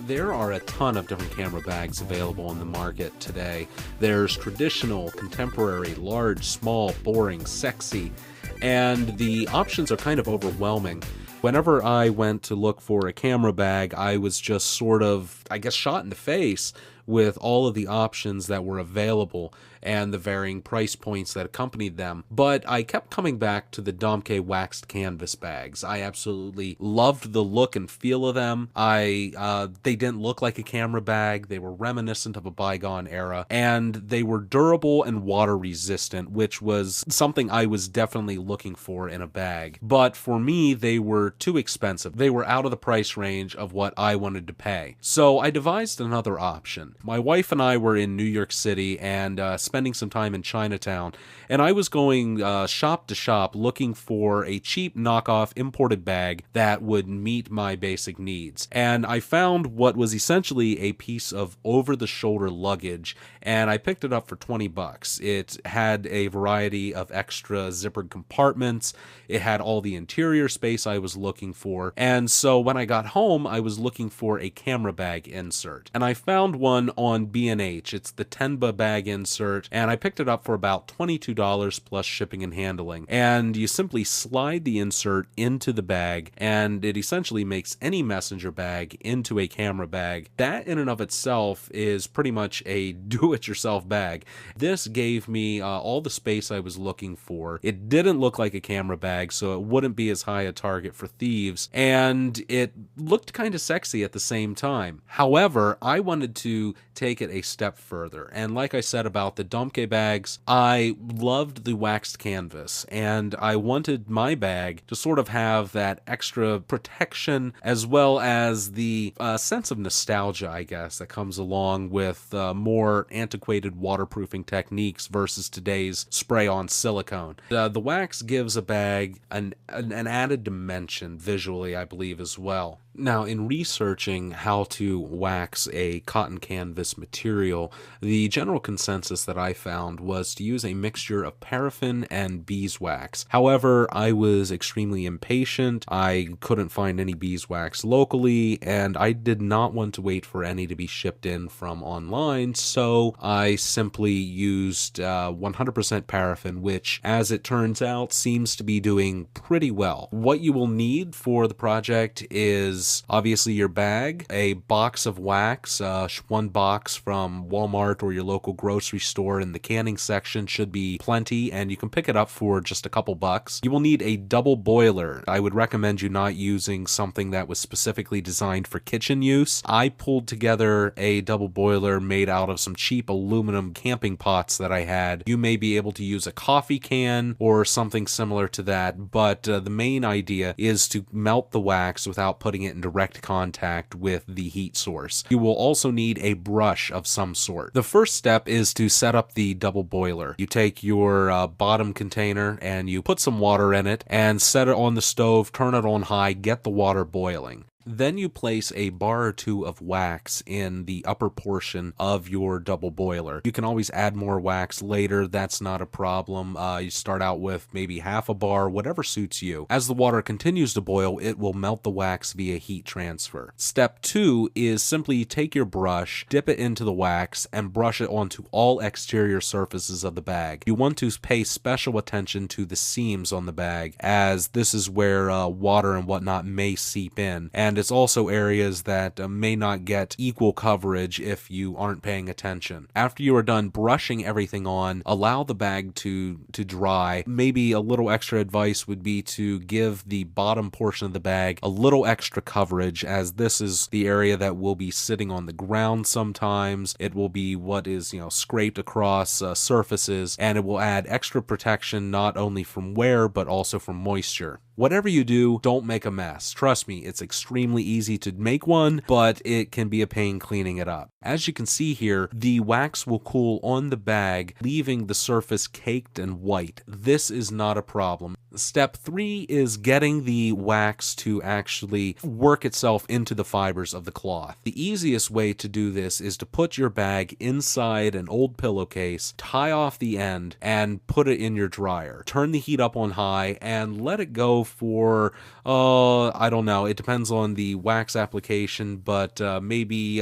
There are a ton of different camera bags available on the market today. There's traditional, contemporary, large, small, boring, sexy, and the options are kind of overwhelming. Whenever I went to look for a camera bag, I was just sort of, shot in the face with all of the options that were available and the varying price points that accompanied them. But I kept coming back to the Domke waxed canvas bags. I absolutely loved the look and feel of them. They didn't look like a camera bag. They were reminiscent of a bygone era, and they were durable and water resistant, which was something I was definitely looking for in a bag. But for me, they were too expensive. They were out of the price range of what I wanted to pay. So I devised another option. My wife and I were in New York City and spending some time in Chinatown, and I was going shop to shop looking for a cheap knockoff imported bag that would meet my basic needs. And I found what was essentially a piece of over-the-shoulder luggage, and I picked it up for $20. It had a variety of extra zippered compartments. It had all the interior space I was looking for. And so when I got home, I was looking for a camera bag insert. And I found one on B&H. It's the Tenba bag insert, and I picked it up for about $22 plus shipping and handling. And you simply slide the insert into the bag, and it essentially makes any messenger bag into a camera bag. That in and of itself is pretty much a do-it-yourself bag. This gave me all the space I was looking for. It didn't look like a camera bag, so it wouldn't be as high a target for thieves, and it looked kind of sexy at the same time. However, I wanted to take it a step further, and like I said about the Domke bags, I loved the waxed canvas, and I wanted my bag to sort of have that extra protection as well as the sense of nostalgia, I guess, that comes along with more antiquated waterproofing techniques versus today's spray-on silicone. The wax gives a bag an added dimension visually, I believe, as well. Now, in researching how to wax a cotton canvas material, the general consensus that I found was to use a mixture of paraffin and beeswax. However, I was extremely impatient. I couldn't find any beeswax locally, and I did not want to wait for any to be shipped in from online, so I simply used 100% paraffin, which, as it turns out, seems to be doing pretty well. What you will need for the project is obviously your bag, a box of wax, one box from Walmart or your local grocery store in the canning section should be plenty, and you can pick it up for just a couple bucks. You will need a double boiler. I would recommend you not using something that was specifically designed for kitchen use. I pulled together a double boiler made out of some cheap aluminum camping pots that I had. You may be able to use a coffee can or something similar to that, but the main idea is to melt the wax without putting it in direct contact with the heat source. You will also need a brush of some sort. The first step is to set up the double boiler. You take your bottom container and you put some water in it and set it on the stove, turn it on high, get the water boiling. Then you place a bar or two of wax in the upper portion of your double boiler. You can always add more wax later, that's not a problem. You start out with maybe half a bar, whatever suits you. As the water continues to boil, it will melt the wax via heat transfer. Step 2 is simply take your brush, dip it into the wax, and brush it onto all exterior surfaces of the bag. You want to pay special attention to the seams on the bag, as this is where water and whatnot may seep in, and it's also areas that may not get equal coverage if you aren't paying attention. After you are done brushing everything on, allow the bag to dry. Maybe a little extra advice would be to give the bottom portion of the bag a little extra coverage, as this is the area that will be sitting on the ground sometimes. It will be what is, scraped across surfaces, and it will add extra protection not only from wear but also from moisture. Whatever you do, don't make a mess. Trust me, it's extremely easy to make one, but it can be a pain cleaning it up. As you can see here, the wax will cool on the bag, leaving the surface caked and white. This is not a problem. Step 3 is getting the wax to actually work itself into the fibers of the cloth. The easiest way to do this is to put your bag inside an old pillowcase, tie off the end, and put it in your dryer. Turn the heat up on high and let it go go for, I don't know, it depends on the wax application, but maybe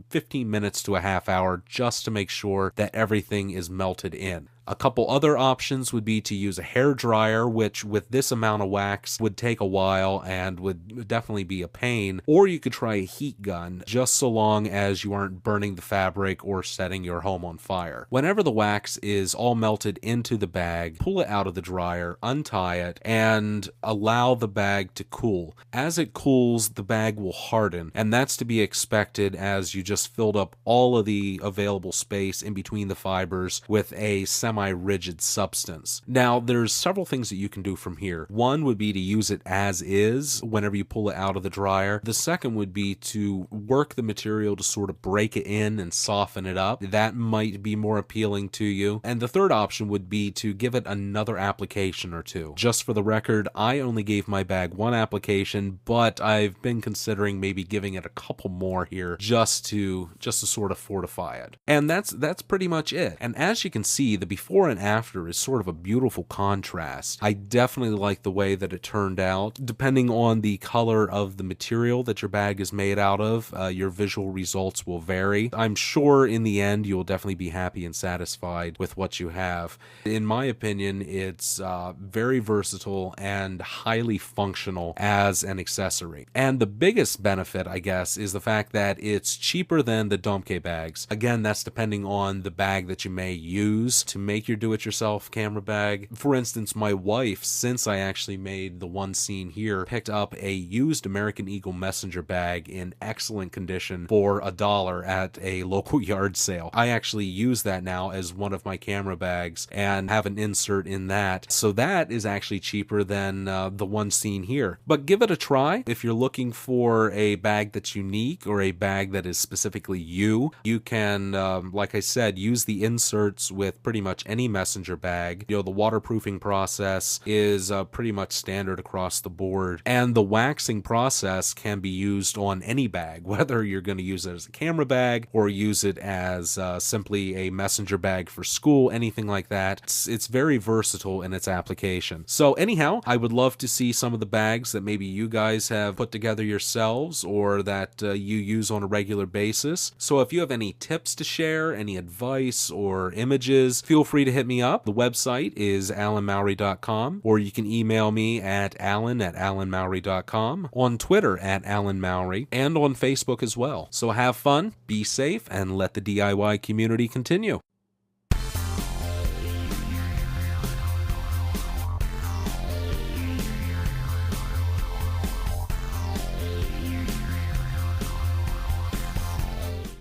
15 minutes to a half hour just to make sure that everything is melted in. A couple other options would be to use a hair dryer, which with this amount of wax would take a while and would definitely be a pain. Or you could try a heat gun, just so long as you aren't burning the fabric or setting your home on fire. Whenever the wax is all melted into the bag, pull it out of the dryer, untie it, and allow the bag to cool. As it cools, the bag will harden, and that's to be expected as you just filled up all of the available space in between the fibers with a semi-rigid substance. Now, there's several things that you can do from here. One would be to use it as is whenever you pull it out of the dryer. The second would be to work the material to sort of break it in and soften it up. That might be more appealing to you. And the third option would be to give it another application or two. Just for the record, I only gave my bag one application, but I've been considering maybe giving it a couple more here just to sort of fortify it. And that's pretty much it. And as you can see, the before and after is sort of a beautiful contrast. I definitely like the way that it turned out. Depending on the color of the material that your bag is made out of, your visual results will vary. I'm sure in the end you'll definitely be happy and satisfied with what you have. In my opinion, it's very versatile and highly functional as an accessory. And the biggest benefit, I guess, is the fact that it's cheaper than the Domke bags. Again, that's depending on the bag that you may use to make your do-it-yourself camera bag. For instance, my wife, since I actually made the one seen here, picked up a used American Eagle messenger bag in excellent condition for $1 at a local yard sale. I actually use that now as one of my camera bags and have an insert in that. So that is actually cheaper than the one seen here. But give it a try. If you're looking for a bag that's unique or a bag that is specifically you can, like I said, use the inserts with pretty much any messenger bag. You know, the waterproofing process is pretty much standard across the board, and the waxing process can be used on any bag, whether you're going to use it as a camera bag or use it as simply a messenger bag for school, anything like that. It's very versatile in its application. So anyhow, I would love to see some of the bags that maybe you guys have put together yourselves or that you use on a regular basis. So if you have any tips to share, any advice or images, feel free to hit me up. The website is alanmowry.com, or you can email me at alan@alanmowry.com, on Twitter at alanmowry, and on Facebook as well. So have fun, be safe, and let the DIY community continue.